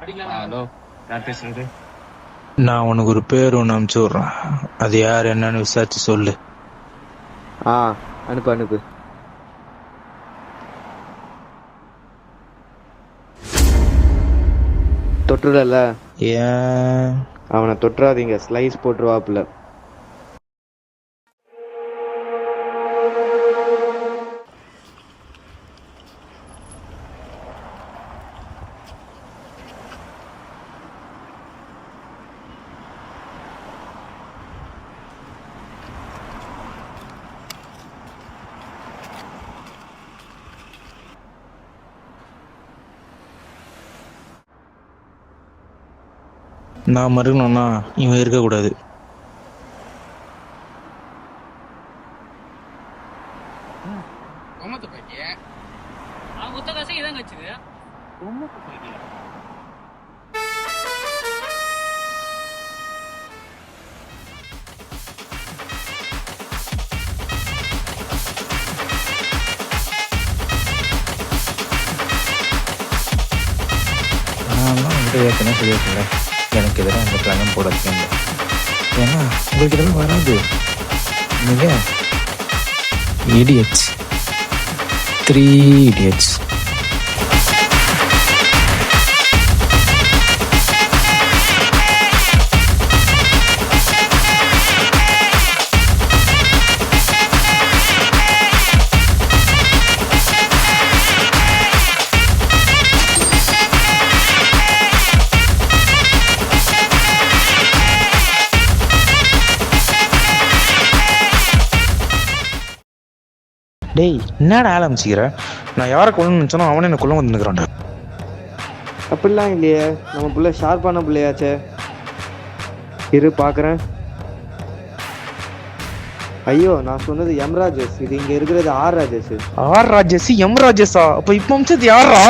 Hello, யார் பேசுறது? நான் உனக்கு ஒரு பேர் ஒன்று அனுப்பிச்சு விட்றேன். அது யார் என்னன்னு விசாரிச்சு சொல்லு. அனுப்பு அனுப்பு. தொற்றுல ஏன் அவனை தொற்றாதீங்க, ஸ்லைஸ் போட்டுருவாப்புல. நான் மறுக்கணும்னா இவன் இருக்கக்கூடாது. நான் வந்து ஏற்கனவே சொல்லியிருக்கேன், எனக்கு எதிராக அந்த பிளானும் போடாதீங்க. ஏன்னா உங்களுக்கு இதெல்லாம் வராது. நீங்கள் இடியட்ஸ், 3 idiots. டேய், என்னடா ஆரம்பிச்சிக்கிற? நான் யாரை கொள்ளணும்னு நினச்சானோ அவனே என்ன கொள்ள வந்து நிற்கிறான்டா. அப்படிலாம் இல்லையே, நம்ம பிள்ளை ஷார்ப்பான பிள்ளையாச்சே. இரு பார்க்குறேன். ஐயோ, நான் சொன்னது எம் ராஜேஷ், இது இங்கே இருக்கிறது R Rajesh. R Rajesh, M ராஜேஷா? அப்போ இப்போ அமிச்சது யாரா?